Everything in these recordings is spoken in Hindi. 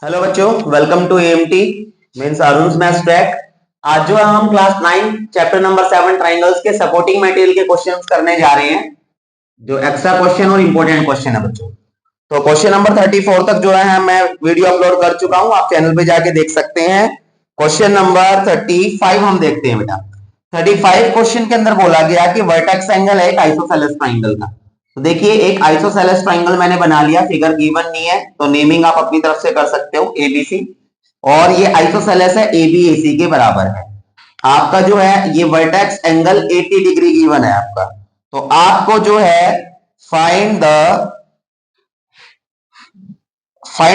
हेलो बच्चों, welcome to AMT means Arun maths track. आज जो है हम क्लास 9 चैप्टर नंबर 7 ट्राइंगल्स के सपोर्टिंग मटेरियल के क्वेश्चंस करने जा रहे हैं, जो एक्स्ट्रा क्वेश्चन और इंपॉर्टेंट क्वेश्चन है बच्चों। तो क्वेश्चन नंबर 34 तक जो है मैं वीडियो अपलोड कर चुका हूं, आप चैनल पे जाके देख सकते हैं। क्वेश्चन नंबर 35 हम देखते हैं बेटा। 35 क्वेश्चन के अंदर बोला गया कि वर्टेक्स एंगल है एक आइसोसेलेस ट्राइंगल का। तो देखिए, एक आइसोसेलेस ट्राइंगल मैंने बना लिया, फिगर गिवन नहीं है तो नेमिंग आप अपनी तरफ से कर सकते हो एबीसी। और ये आइसोसेलेस है, एबी एसी के बराबर है। आपका जो है ये वर्टेक्स एंगल 80 डिग्री गिवन है आपका। तो आपको जो है find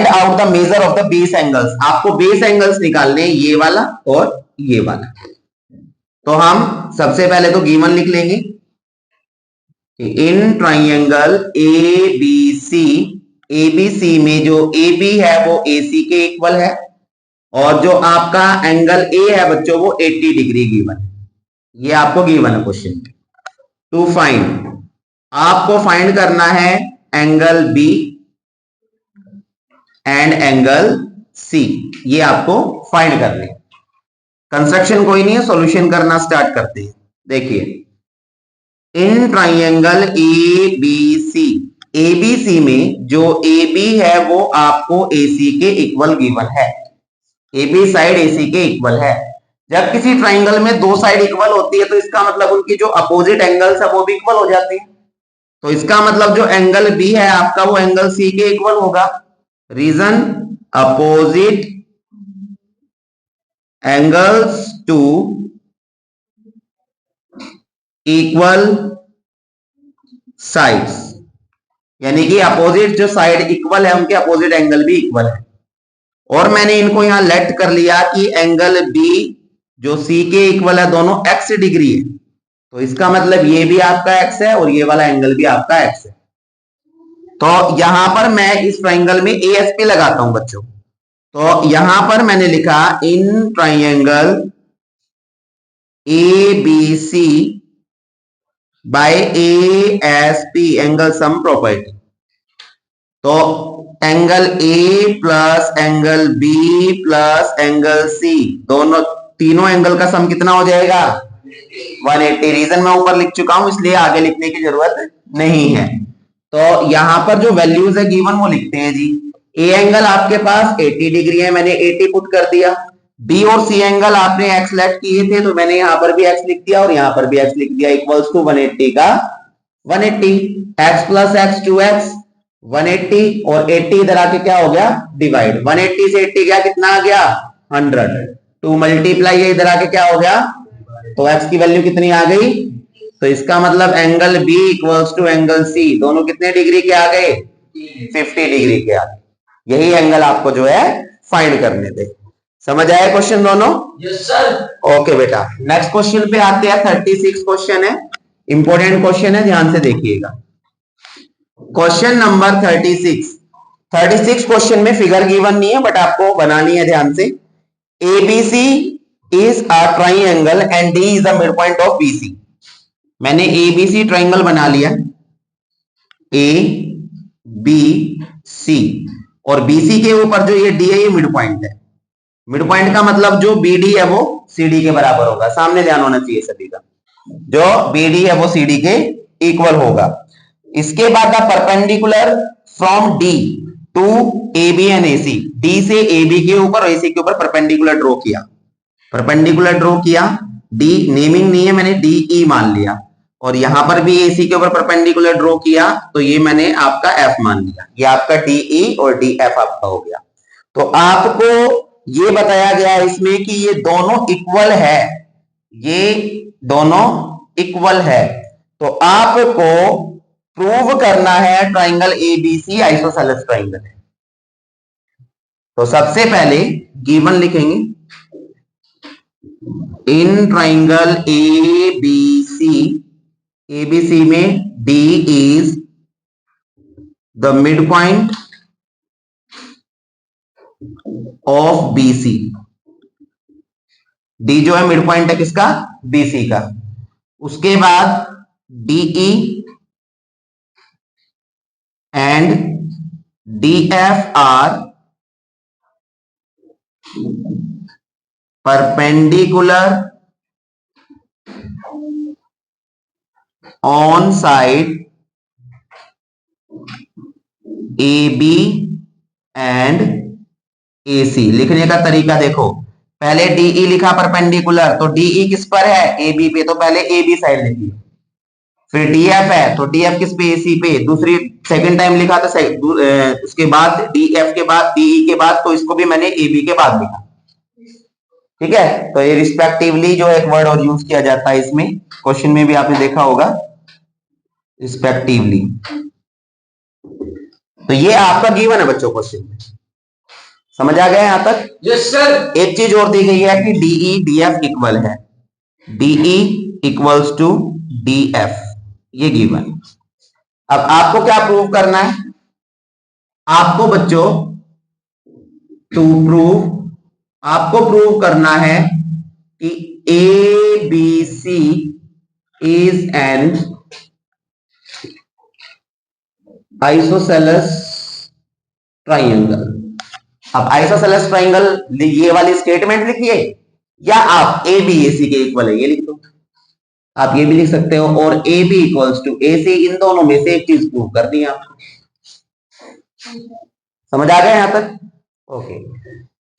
out the measure of the base angles. आपको बेस एंगल्स निकालने हैं, ये वाला और ये वाला। तो हम सबसे पहले तो गिवन लिख लेंगे। In triangle A B C, ABC में जो ए बी है वो एसी के इक्वल है, और जो आपका एंगल ए है बच्चों वो 80 डिग्री गिवन है। ये आपको गिवन है क्वेश्चन। टू फाइंड, आपको फाइंड करना है angle B and angle C, ये आपको फाइंड करने। कंस्ट्रक्शन कोई नहीं है, सॉल्यूशन करना स्टार्ट करते हैं। देखिए, in triangle A B C, ABC में जो ए बी है वो आपको एसी के इक्वल गिवन है। ए बी साइड एसी के इक्वल है। जब किसी ट्राइंगल में दो साइड इक्वल होती है तो इसका मतलब उनकी जो अपोजिट एंगल्स है वो भी इक्वल हो जाती है। तो इसका मतलब जो एंगल बी है आपका वो एंगल सी के इक्वल होगा। Reason, opposite angles to equal sides, यानी कि अपोजिट जो साइड इक्वल है उनके अपोजिट एंगल भी इक्वल है। और मैंने इनको यहां लेट कर लिया कि एंगल बी जो सी के इक्वल है दोनों एक्स डिग्री है। तो इसका मतलब ये भी आपका एक्स है और ये वाला एंगल भी आपका एक्स है। तो यहां पर मैं इस ट्राइंगल में एएसपी लगाता हूं बच्चों। तो यहां पर मैंने लिखा in triangle A B C by ASP angle sum property. तो angle A plus angle B plus angle C, दोनों तीनों एंगल का सम कितना हो जाएगा? 180। रीजन मैं ऊपर लिख चुका हूं इसलिए आगे लिखने की जरूरत नहीं है। तो यहां पर जो वैल्यूज है गिवन वो लिखते हैं जी। ए एंगल आपके पास 80 डिग्री है, मैंने 80 पुट कर दिया। बी और सी एंगल आपने एक्स लेट किए थे तो मैंने यहां पर भी एक्स लिख दिया और यहां पर भी एक्स लिख दिया, इक्वल्स टू 180 का 180। एक्स प्लस एक्स 2x 180, और 80 इधर आके क्या हो गया? डिवाइड। 180 से 80 गया, कितना आ गया? 100। 2 मल्टीप्लाई है, इधर आके क्या हो गया? तो x की वैल्यू कितनी आ गई? तो इसका मतलब angle B equals to angle C, दोनों कितने डिग्री के आ गए? 50 डिग्री के आ गए। यही एंगल आपको जो है फाइंड करने थे। समझ आया क्वेश्चन दोनों? Yes sir. ओके बेटा, नेक्स्ट क्वेश्चन पे आते हैं। 36 क्वेश्चन है, इंपॉर्टेंट क्वेश्चन है, ध्यान से देखिएगा। क्वेश्चन नंबर 36 क्वेश्चन में फिगर गिवन नहीं है बट आपको बनानी है ध्यान से। ABC is a triangle and D is the midpoint of BC। मैंने ABC ट्राइंगल बना लिया, A B C, और BC के ऊपर जो ये D है ये मिड पॉइंट है। मिड पॉइंट का मतलब जो BD है वो CD के बराबर होगा। सामने ध्यान होना चाहिए सभी का, जो BD है वो CD के इक्वल होगा। इसके बाद the perpendicular from D to AB and AC, D से AB के ऊपर और AC के ऊपर परपेंडिकुलर ड्रॉ किया। परपेंडिकुलर ड्रॉ किया, D नेमिंग नहीं है, मैंने DE मान लिया। और यहां पर भी AC के ऊपर परपेंडिकुलर ड्रॉ किया तो ये मैंने आपका F मान लिया। ये आपका DE और DF आपका हो गया। तो आपको ये बताया गया इसमें कि ये दोनों इक्वल है, ये दोनों इक्वल है। तो आपको प्रूव करना है ट्राइंगल एबीसी आइसोसेलेस ट्राइंगल है। तो सबसे पहले गिवन लिखेंगे, इन ट्राइंगल एबीसी, एबीसी में D is the mid point of BC. D जो है मिड पॉइंट है किसका? बीसी का। उसके बाद DE and DF are perpendicular on side A B and A C. लिखने का तरीका देखो, पहले डीई लिखा परपेंडिकुलर, तो डीई किस पर है, ए बी पे, तो पहले ए बी साइड लिखी। फिर डीएफ है तो डीएफ किस पे, एसी पे। दूसरी सेकंड टाइम लिखा तो उसके बाद डीएफ के बाद डीई के बाद, तो इसको भी मैंने ए बी के बाद लिखा। ठीक है, तो ये रिस्पेक्टिवली जो एक वर्ड और यूज किया जाता है इसमें, क्वेश्चन में भी आपने देखा होगा रिस्पेक्टिवली। तो ये आपका गिवन है बच्चों क्वेश्चन में, समझ आ गया यहां तक? Yes sir. एक चीज और दी गई है कि डीई डीएफ इक्वल है, डीई इक्वल्स टू डीएफ, ये गिवन। अब आपको क्या प्रूव करना है, आपको बच्चों आपको प्रूव करना है कि A B C is an isosceles triangle. अब आइसोसेलेस ट्राइंगल ये वाली स्टेटमेंट लिखिए, या आप ए बी ए सी के इक्वल है ये लिख दो, आप ये भी लिख सकते हो, और ए बी इक्वल्स टू ए सी, इन दोनों में से एक चीज प्रूव कर दी आपको। समझ आ गया यहां तक? ओके,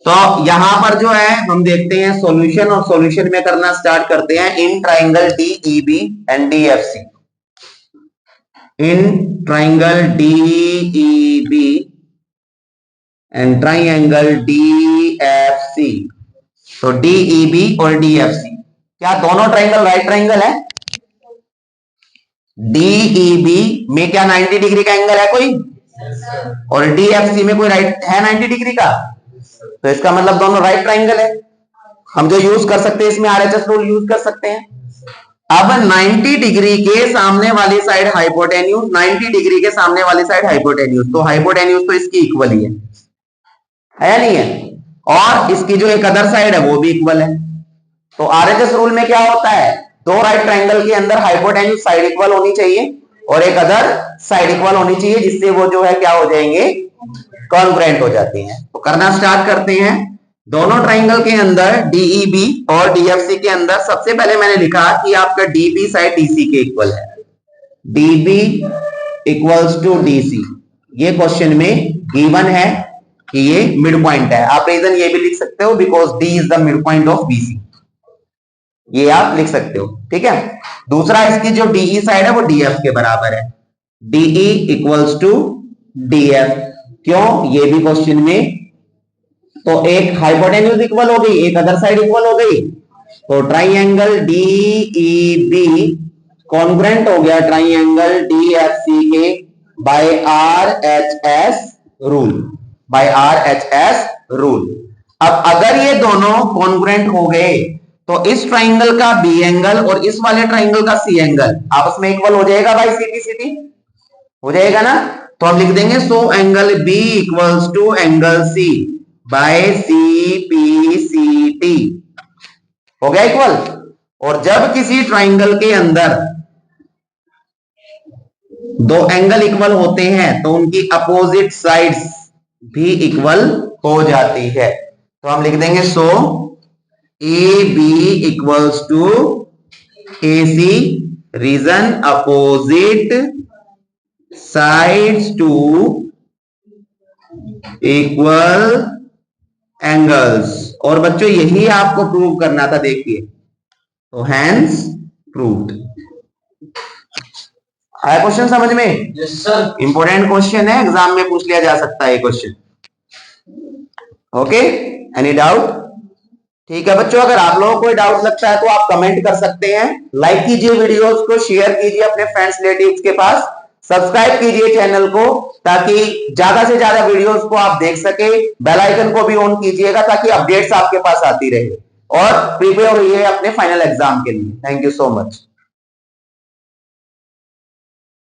तो यहां पर जो है हम देखते हैं सॉल्यूशन, और सॉल्यूशन में करना स्टार्ट करते हैं in triangle D E B and D F C. In triangle D E B and triangle D F C. तो डी ई बी और डी एफ सी, क्या दोनों ट्राइंगल राइट ट्राइंगल है? डीईबी में क्या 90 डिग्री का एंगल है कोई? और डीएफसी में कोई राइट है 90 डिग्री का? तो इसका मतलब दोनों राइट ट्राइंगल है। हम जो यूज कर सकते हैं इसमें आरएचएस रूल यूज कर सकते हैं। अब 90 डिग्री के सामने वाली साइड हाइपोटेन्यूज, 90 डिग्री के सामने वाली साइड हाइपोटेन्यूज, तो हाइपोटेन्यूज तो इसकी इक्वल ही है नहीं है? और इसकी जो एक अदर साइड है वो भी इक्वल है। तो आरएचएस रूल में क्या होता है, दो राइट ट्राइंगल के अंदर हाइपोटेन्यूज साइड इक्वल होनी चाहिए और एक अदर साइड इक्वल होनी चाहिए, जिससे वो जो है क्या हो जाएंगे, कॉन्ग्रुएंट हो जाते हैं। तो करना स्टार्ट करते हैं। दोनों ट्राइंगल के अंदर डीईबी और डीएफसी के अंदर सबसे पहले मैंने लिखा कि आपका डीबी साइड डीसी के इक्वल है, डीबी इक्वल्स टू डीसी। ये क्वेश्चन में गिवन है कि ये मिड पॉइंट है। आप रीजन ये भी लिख सकते हो because D is the mid point of BC, ये आप लिख सकते हो। ठीक है, दूसरा इसकी जो डीई साइड है वो डीएफ के बराबर है, डीई इक्वल्स टू डीएफ। क्यों, ये भी क्वेश्चन में, तो एक हाइपोटेन्यूज इक्वल हो गई, एक अदर साइड इक्वल हो गई, तो ट्राइंगल डीईबी कॉन्ग्रुएंट हो गया ट्राइंगल डीएफसी के by RHS rule, by RHS rule. अब अगर ये दोनों कॉन्ग्रुएंट हो गए तो इस ट्राइंगल का बी एंगल और इस वाले ट्राइंगल का सी एंगल आपस में इक्वल हो जाएगा भाई, सीधी सीधी हो जाएगा ना। तो हम लिख देंगे so angle B equals to angle C by C P C T, हो गया इक्वल। और जब किसी ट्राइंगल के अंदर दो एंगल इक्वल होते हैं तो उनकी अपोजिट साइड्स भी इक्वल हो जाती है। तो हम लिख देंगे so A B equals to A C, reason opposite sides to equal angles. और बच्चों यही आपको प्रूव करना था, देखिए, तो हैंस प्रूव्ड। आया क्वेश्चन समझ में? Yes sir. इंपॉर्टेंट क्वेश्चन है, एग्जाम में पूछ लिया जा सकता है ये क्वेश्चन। Okay, any doubt? ठीक है बच्चों, अगर आप लोगों को कोई डाउट लगता है तो आप कमेंट कर सकते हैं। लाइक कीजिए वीडियोस को, शेयर कीजिए अपने फ्रेंड्स रिलेटिव्स के पास, सब्सक्राइब कीजिए चैनल को ताकि ज्यादा से ज्यादा वीडियोस को आप देख सके। बेल आइकन को भी ऑन कीजिएगा ताकि अपडेट्स आपके पास आती रहे, और प्रिपेयर होइए अपने फाइनल एग्जाम के लिए। Thank you so much.